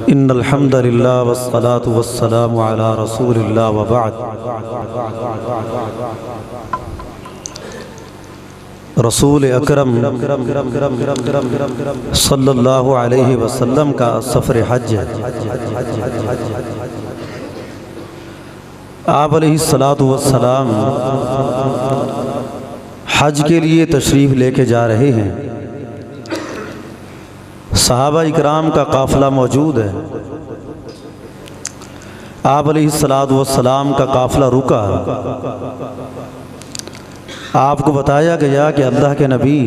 इन्नल हम्दुलिल्लाह वस्सलातु वस्सलामु अला रसूलिल्लाह व बअद। रसूल अकरम सल्लल्लाहु अलैहि वसल्लम का सफ़र हज है। आप अलैहिस्सलातु वस्सलाम हज के लिए तशरीफ़ लेके जा रहे हैं। सहाबा इकराम का काफ़िला मौजूद है। आप अलैहिस्सलातु वस्सलाम का काफ़िला रुका। आपको बताया गया कि अल्लाह के नबी,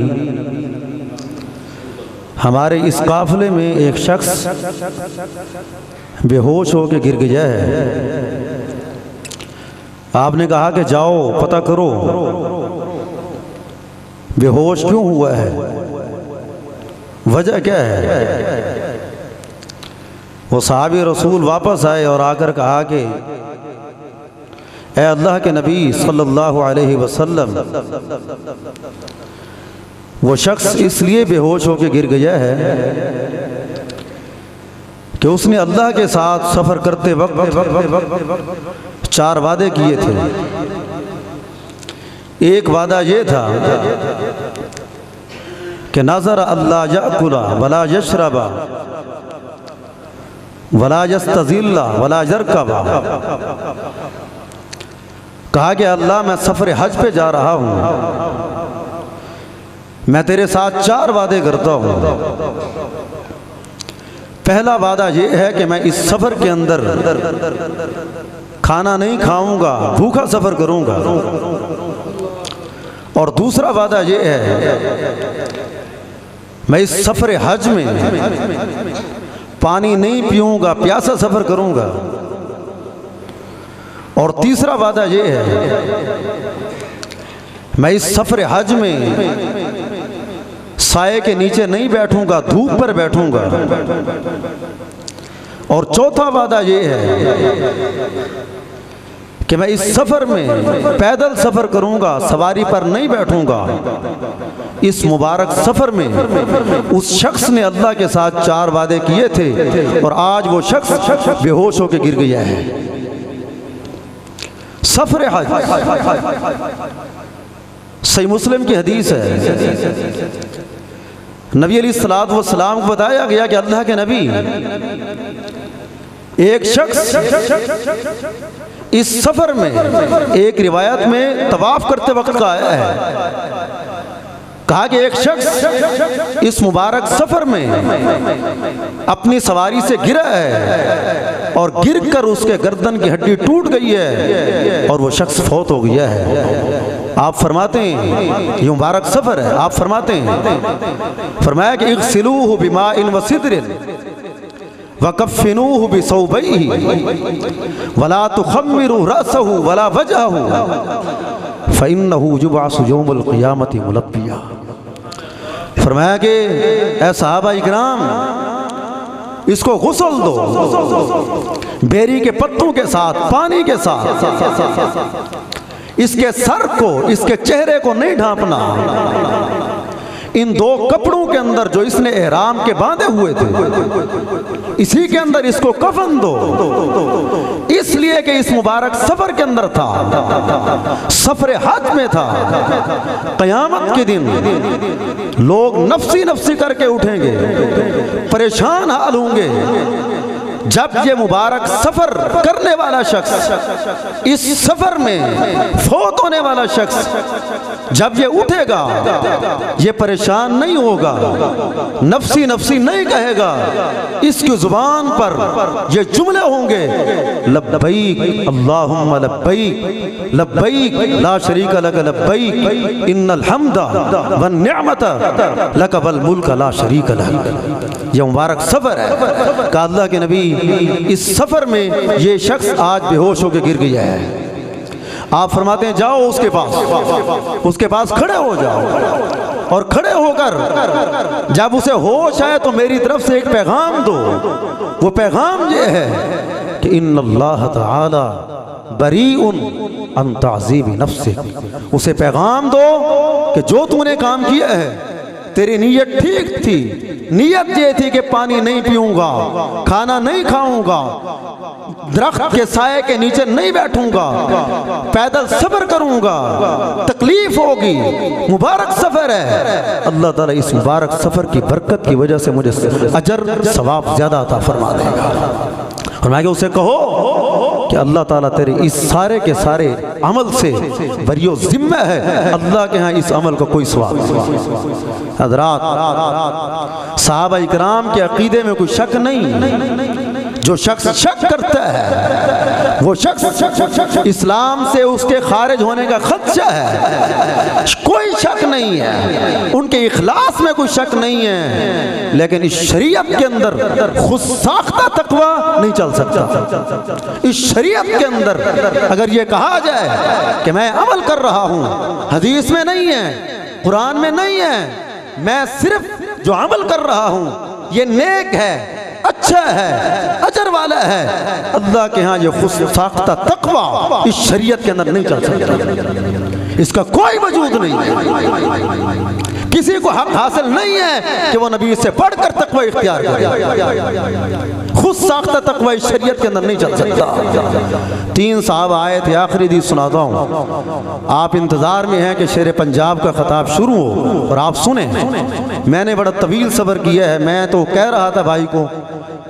हमारे इस काफ़िले में एक शख्स बेहोश होकर गिर गया है। आपने कहा कि जाओ पता करो बेहोश क्यों हुआ है, वजह क्या है। वो सहाबी रसूल वापस आए और आकर कहा कि ए अल्लाह के नबी सल्लल्लाहु अलैहि वसल्लम, वो शख्स इसलिए बेहोश होकर गिर गया है कि उसने अल्लाह के साथ सफ़र करते वक्त 4 वादे किए थे। एक वादा ये था कि नज़र अल्लाह याकुला वला यशरबा वला यस्तज़िल्ला वला यरकबा। कहा कि अल्लाह मैं सफ़र हज पे जा रहा हूँ, मैं तेरे साथ 4 वादे करता हूँ। पहला वादा ये है कि मैं इस सफ़र के अंदर खाना नहीं खाऊंगा, भूखा सफ़र करूंगा। और दूसरा वादा ये है मैं इस सफ़र हज में पानी नहीं पीऊंगा, प्यासा सफ़र करूंगा। और तीसरा वादा ये है मैं इस सफ़र हज में साए के नीचे नहीं बैठूंगा, धूप पर बैठूंगा। और चौथा वादा ये है कि मैं इस सफ़र में पैदल सफ़र करूंगा, सवारी पर नहीं बैठूंगा। इस मुबारक सफ़र में उस शख्स ने अल्लाह के साथ 4 वादे किए थे और आज वो शख्स बेहोश होकर गिर गया है। सफ़र हज सही मुस्लिम की हदीस है। नबी अलैहिस्सलातु वस्सलाम को बताया गया कि अल्लाह के नबी, एक शख्स इस सफ़र में, एक रिवायत में तवाफ करते वक्त का आया है। कहा कि एक शख्स इस मुबारक सफ़र में अपनी सवारी से गिरा है और गिरकर उसके गर्दन की हड्डी टूट गई है और वो शख्स फौत हो गया है। आप फरमाते हैं ये मुबारक सफ़र है। आप फरमाते हैं, फरमाया कि इग़सिलूहु बिमाइन व सिदरिन वकफ़िनूहु बिसौबैहि वला तुख़म्मिरू रअसहु वला वजहहु फ़इन्नहु युबअसु यौमल क़ियामति मुलब्बिया। फरमाया कि ऐ सहाबा इकराम, इसको गुस्ल दो बेरी के पत्तों के साथ, पानी के साथ। इसके सर को, इसके चेहरे को नहीं ढांपना। इन 2 कपड़ों के अंदर जो इसने एहराम के बांधे हुए थे, इसी के अंदर इसको कफन दो। इसलिए कि इस मुबारक सफ़र के अंदर था, सफ़र हज में था। क़यामत के दिन लोग नफ्सी नफ्सी करके उठेंगे, परेशान हाल होंगे। जब ये मुबारक सफ़र करने वाला शख्स, इस सफ़र में फौत होने वाला शख्स जब ये उठेगा, ये परेशान नहीं होगा, नफ्सी नफ्सी नहीं कहेगा। इसकी ज़ुबान पर ये जुमले होंगे, लब्बैक अल्लाहुम्मा लब्बैक लब्बैक ला शरीका लक लब्बैक इन्नल हम्दा वन निअमता लक वल मुल्क ला शरीका लक। ये मुबारक सफ़र है कि अल्लाह के नबी इस सफ़र में ये शख्स आज बेहोश होकर गिर गया है। आप फरमाते हैं जाओ उसके पास खड़े हो जाओ और खड़े होकर जब उसे होश आए तो मेरी तरफ से एक पैगाम दो। वो पैगाम ये है कि इन्नल्लाह तआला बरीउन अन ताज़ीबि नफ्सिक। उसे पैगाम दो कि जो तूने काम किया है तेरी नीयत ठीक थी, नीयत ये थी कि पानी नहीं पीऊंगा, खाना नहीं खाऊंगा, दरख्त के साए के नीचे नहीं बैठूंगा, पैदल सफर करूंगा, तकलीफ होगी, मुबारक सफर है। अल्लाह ताला इस मुबारक सफर की बरकत की वजह से मुझे अजर सवाब ज्यादा अता फरमा देगा। और मैं उसे कहो कि अल्लाह ताला तेरे इस सारे के सारे अमल से बरियो जिम्मा है, अल्लाह के यहाँ इस अमल को कोई सवाब नहीं। हज़रात, सहाबा इकराम के अकीदे में कोई शक नहीं। जो शख्स शक करता है वो शख्स इस्लाम से उसके खारिज होने का खदशा है। कोई शक नहीं है, उनके इखलास में कोई शक नहीं है, लेकिन इस शरीयत के अंदर खुद साख्ता तकवा नहीं चल सकता। इस शरीयत के अंदर अगर ये कहा जाए कि मैं अमल कर रहा हूँ, हदीस में नहीं है, कुरान में नहीं है, मैं सिर्फ जो अमल कर रहा हूँ ये नेक है, अच्छा है, अजर वाला है, अल्लाह के यहाँ ये खुद साख्ता तकवा इस शरीयत के अंदर नहीं चल सकता। इसका कोई वजूद नहीं है। किसी को हक हासिल नहीं है कि वो नबी से बढ़कर तकवा इख्तियार करे। खुद साख्ता तकवा इस शरीयत के अंदर नहीं चल सकता। 3 साहब आए थे, आखिरी हदीस सुनाता हूँ। आप इंतजार में हैं कि शेर पंजाब का खिताब शुरू हो और आप सुने। मैंने बड़ा तवील सब्र किया है। मैं तो कह रहा था भाई को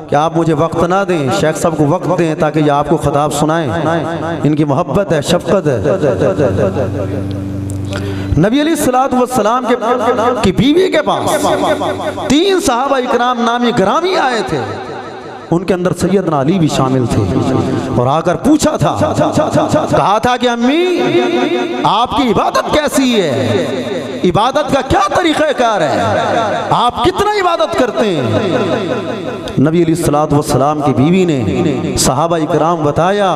कि आप मुझे वक्त ना दें, शेख साहब को वक्त दें ताकि ये आपको खिताब सुनाएं। इनकी मोहब्बत है, शफकत है। नबी अलैहिस्सलातु वस्सलाम की बीवी के पास 3 सहाबा इकराम नामी ग्रामी आए थे। उनके अंदर सैयदना अली भी शामिल थे और आकर पूछा था, कहा था कि अम्मी आपकी इबादत कैसी है, इबादत का क्या तरीक़ाकार है, आप कितना इबादत करते हैं। नबी अलैहिस्सलातु वस्सलाम की बीवी ने सहाबा इकराम बताया,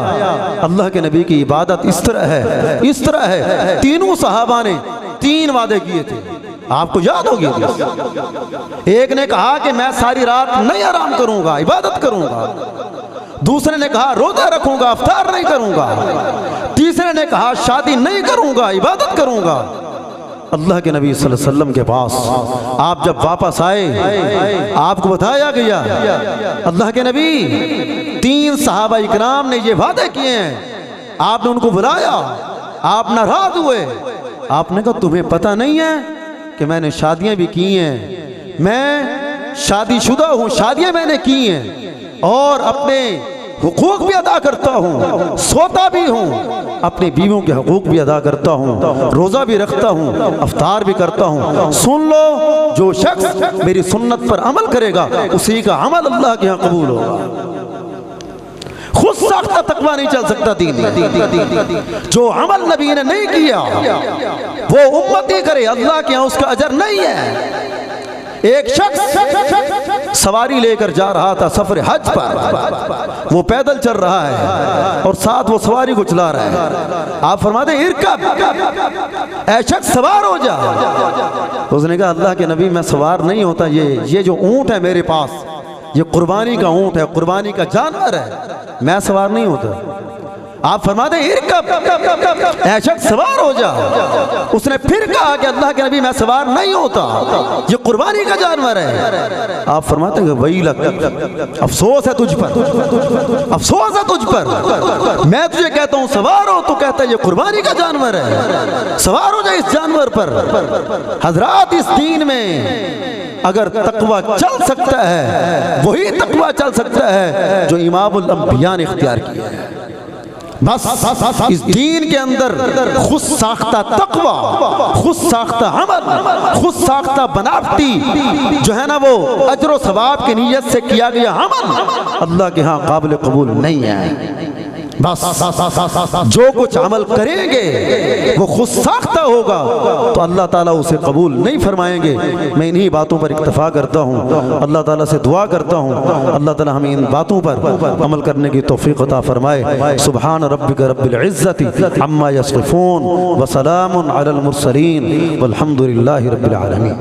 अल्लाह के नबी की इबादत इस तरह है, इस तरह है। तीनों सहाबा ने 3 वादे किए थे, आपको याद होगी। एक ने कहा कि मैं सारी रात नहीं आराम करूंगा, इबादत करूंगा। दूसरे ने कहा रोजा रखूंगा, इफ्तार नहीं करूंगा। तीसरे ने कहा शादी नहीं करूंगा, इबादत करूंगा। अल्लाह के नबी सल्लल्लाहु अलैहि वसल्लम के पास आप जब वापस आए, आपको बताया गया अल्लाह के नबी 3 सहाबा इकराम ने ये वादे किए हैं। आपने उनको बुलाया, आप नाराज हुए। आपने कहा तुम्हें पता नहीं है कि मैंने शादियां भी की हैं, मैं शादीशुदा हूँ, शादियां मैंने की हैं और अपने हुकूक भी अदा करता हूँ, सोता भी हूँ, अपने बीवियों के हुकूक भी अदा करता हूँ, रोज़ा भी रखता हूँ, अफ्तार भी करता हूँ। सुन लो, जो शख्स मेरी सुन्नत पर अमल करेगा उसी का अमल अल्लाह के यहाँ कबूल होगा। खुद साख्ता तकवा नहीं चल सकता दीन। जो अमल नबी ने नहीं किया वो उम्मती करे, अल्लाह के यहाँ उसका अजर नहीं है। एक शख्स सवारी लेकर जा रहा था सफर हज पर, वो पैदल चल रहा है और साथ वो सवारी को चला रहा है। आप फरमाते इरकब, ऐ शख्स सवार हो जा। उसने कहा अल्लाह के नबी मैं सवार नहीं होता, ये जो ऊंट है मेरे पास ये कुर्बानी का ऊंट है, कुर्बानी का जानवर है, मैं सवार नहीं होता। आप फरमाते इरकब, ऐ शख्स सवार हो जा। उसने फिर कहा कि अल्लाह के नबी मैं सवार नहीं होता, ये कुर्बानी का जानवर है। आप फरमाते हैं वही लग, अफसोस है तुझ पर, अफसोस है तुझ पर। मैं तुझे कहता हूँ सवार हो, तो कहता है ये कुर्बानी का जानवर है, सवार हो जा इस जानवर पर। हजरात, इस दीन में अगर तकवा चल सकता है वही तकवा चल सकता है जो इमामुल अंबिया ने इख्तियार किया है। बस इस दीन के अंदर खुद साख्ता तकवा, खुद साख्ता अमल, खुद साख्ता बनावटी जो है ना वो अजर व सवाब की नीयत से किया गया अमल अल्लाह के यहाँ काबिल कबूल नहीं है। बस जो कुछ अमल करेंगे वो खुद साख्ता होगा तो अल्लाह ताला उसे कबूल नहीं फरमाएंगे। मैं इन्हीं बातों पर इक्तफा करता हूँ, अल्लाह ताला से दुआ करता हूँ अल्लाह ताला हमें इन बातों पर अमल करने की तौफीक अता फरमाए। सुब्हान रब्बिक रब्बिल इज्जति अम्मा यसिफून व सलामुन अलल मुरसलीन वल्हम्दुलिल्लाहि रब्बिल आलमीन।